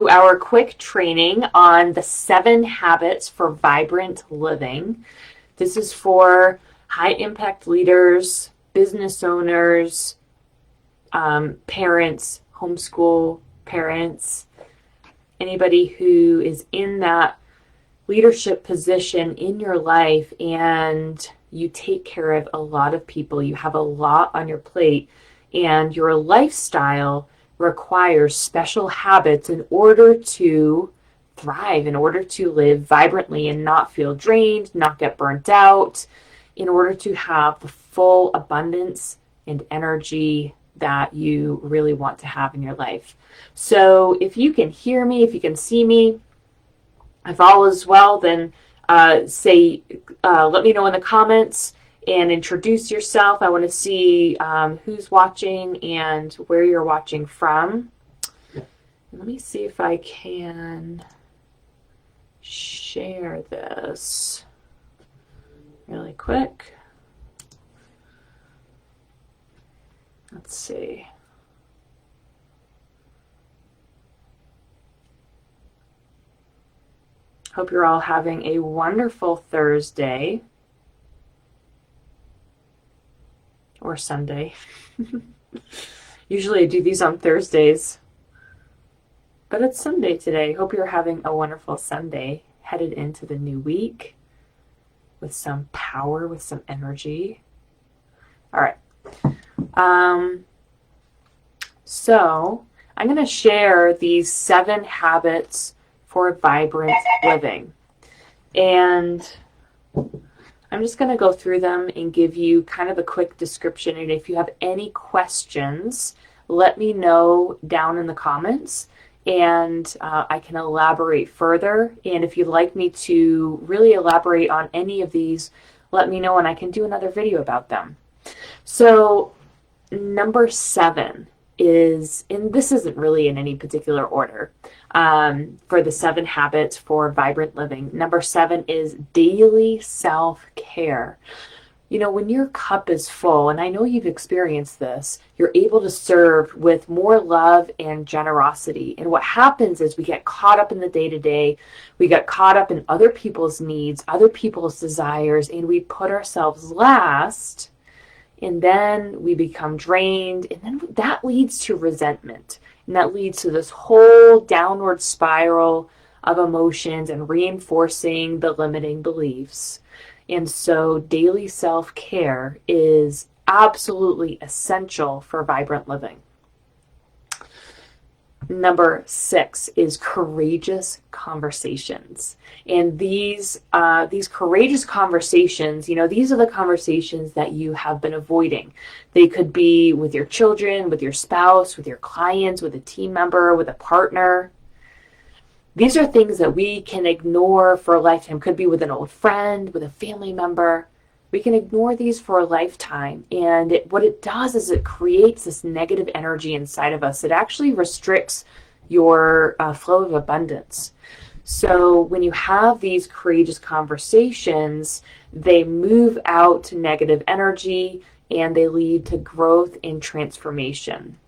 our quick training on the 7 habits for vibrant living. This is for high impact leaders, business owners, parents, homeschool parents, anybody who is in that leadership position in your life and you take care of a lot of people. You have a lot on your plate and your lifestyle requires special habits in order to thrive, in order to live vibrantly and not feel drained, not get burnt out, in order to have the full abundance and energy that you really want to have in your life. So if you can hear me, if you can see me, if all is well, then let me know in the comments and introduce yourself. I want to see who's watching and where you're watching from. Let me see if I can share this really quick. Let's see. Hope you're all having a wonderful Thursday or Sunday. Usually I do these on Thursdays, but it's Sunday today. Hope you're having a wonderful Sunday, headed into the new week with some power, with some energy. All right. So I'm going to share these 7 habits for vibrant living. And I'm just going to go through them and give you kind of a quick description. And if you have any questions, let me know down in the comments and I can elaborate further. And if you'd like me to really elaborate on any of these, let me know and I can do another video about them. So number 7 is, and this isn't really in any particular order, for the 7 habits for vibrant living. Number 7 is daily self-care. You know, when your cup is full, and I know you've experienced this, you're able to serve with more love and generosity. And what happens is we get caught up in the day-to-day, we get caught up in other people's needs, other people's desires, and we put ourselves last. And then we become drained, and then that leads to resentment. And that leads to this whole downward spiral of emotions and reinforcing the limiting beliefs. And so daily self-care is absolutely essential for vibrant living. Number 6 is courageous conversations. And these courageous conversations, you know, these are the conversations that you have been avoiding. They could be with your children, with your spouse, with your clients, with a team member, with a partner. These are things that we can ignore for a lifetime. Could be with an old friend, with a family member. We can ignore these for a lifetime. And what it does is it creates this negative energy inside of us. It actually restricts your flow of abundance. So when you have these courageous conversations, they move out negative energy and they lead to growth and transformation.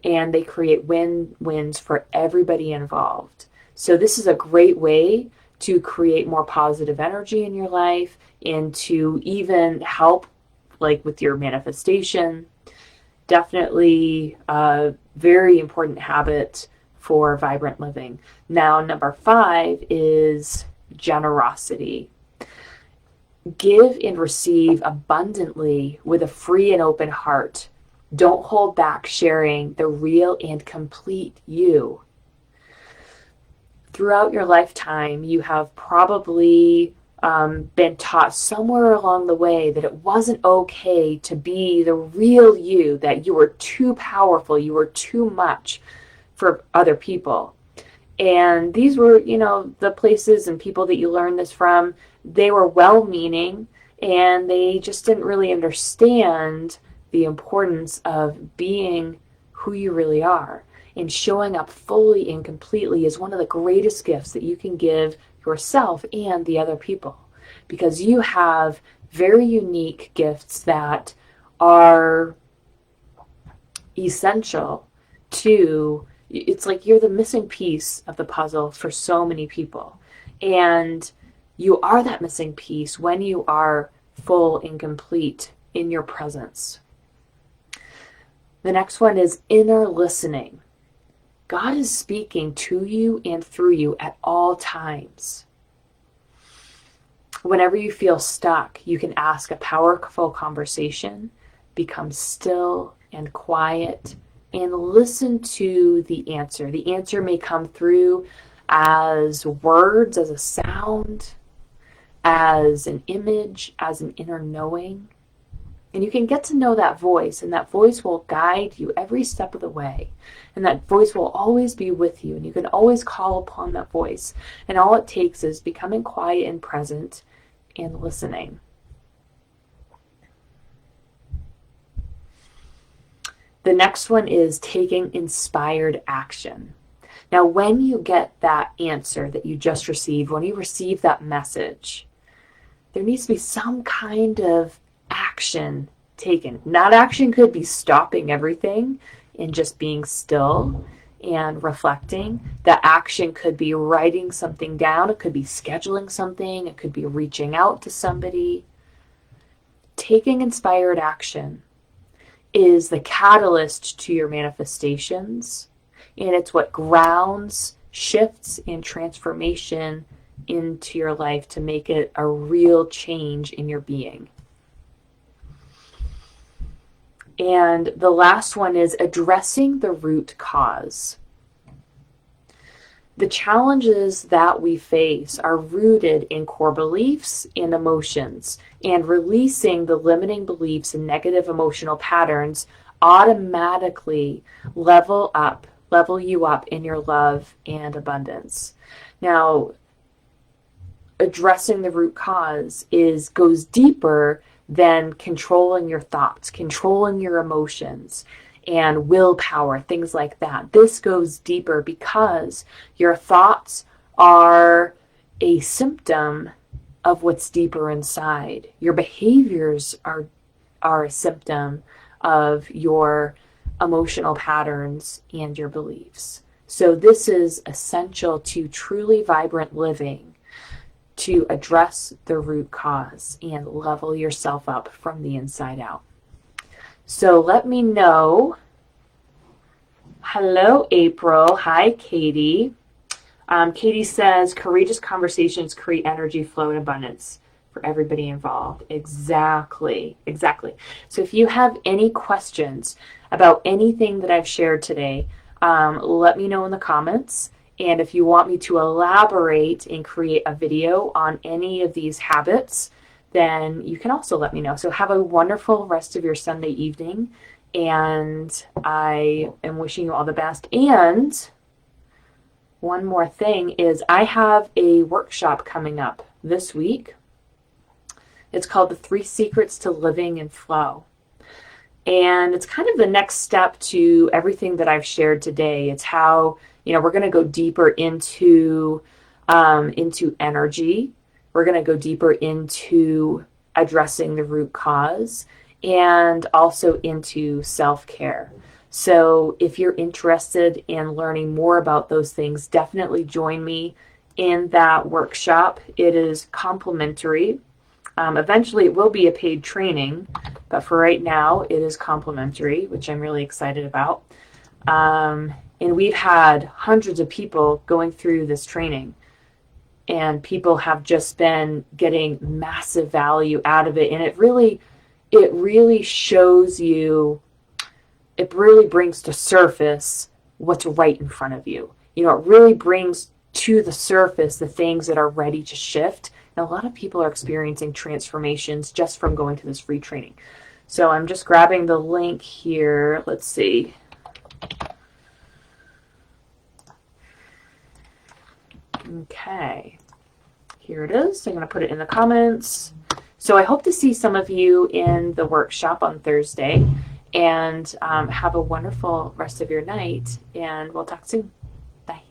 And they create win-wins for everybody involved. So this is a great way to create more positive energy in your life and to even help like with your manifestation. Definitely a very important habit for vibrant living. Now, number 5 is generosity. Give and receive abundantly with a free and open heart. Don't hold back sharing the real and complete you. Throughout your lifetime, you have probably been taught somewhere along the way that it wasn't okay to be the real you, that you were too powerful, you were too much for other people. And these were, you know, the places and people that you learned this from, they were well-meaning and they just didn't really understand the importance of being who you really are. And showing up fully and completely is one of the greatest gifts that you can give yourself and the other people, because you have very unique gifts that are essential to It's like you're the missing piece of the puzzle for so many people. And you are that missing piece when you are full and complete in your presence. The next one is inner listening. God is speaking to you and through you at all times. Whenever you feel stuck, you can ask a powerful conversation, become still and quiet, and listen to the answer. The answer may come through as words, as a sound, as an image, as an inner knowing. And you can get to know that voice, and that voice will guide you every step of the way. And that voice will always be with you, and you can always call upon that voice. And all it takes is becoming quiet and present and listening. The next one is taking inspired action. Now, when you get that answer that you just received, when you receive that message, there needs to be some kind of action taken. That action could be stopping everything and just being still and reflecting. That action could be writing something down. It could be scheduling something. It could be reaching out to somebody. Taking inspired action is the catalyst to your manifestations, and it's what grounds shifts and transformation into your life to make it a real change in your being. And the last one is addressing the root cause. The challenges that we face are rooted in core beliefs and emotions, and releasing the limiting beliefs and negative emotional patterns automatically level you up in your love and abundance. Now, addressing the root cause goes deeper than controlling your thoughts, controlling your emotions, and willpower, things like that. This goes deeper because your thoughts are a symptom of what's deeper inside. Your behaviors are a symptom of your emotional patterns and your beliefs. So this is essential to truly vibrant living, to address the root cause and level yourself up from the inside out. So let me know. Hello, April. Hi, Katie. Katie says, courageous conversations create energy, flow, and abundance for everybody involved. Exactly. So if you have any questions about anything that I've shared today, let me know in the comments. And if you want me to elaborate and create a video on any of these habits, then you can also let me know. So have a wonderful rest of your Sunday evening. And I am wishing you all the best. And one more thing is I have a workshop coming up this week. It's called The 3 Secrets to Living in Flow. And it's kind of the next step to everything that I've shared today. It's how, we're going to go deeper into energy. We're going to go deeper into addressing the root cause and also into self-care. So if you're interested in learning more about those things, definitely join me in that workshop. It is complimentary. Eventually it will be a paid training, but for right now it is complimentary, which I'm really excited about. And we've had hundreds of people going through this training, and people have just been getting massive value out of it. And it really shows you, it really brings to surface what's right in front of you. It really brings to the surface the things that are ready to shift. And a lot of people are experiencing transformations just from going to this free training. So I'm just grabbing the link here. Let's see. Okay, here it is. I'm going to put it in the comments. So I hope to see some of you in the workshop on Thursday, and have a wonderful rest of your night, and we'll talk soon. Bye.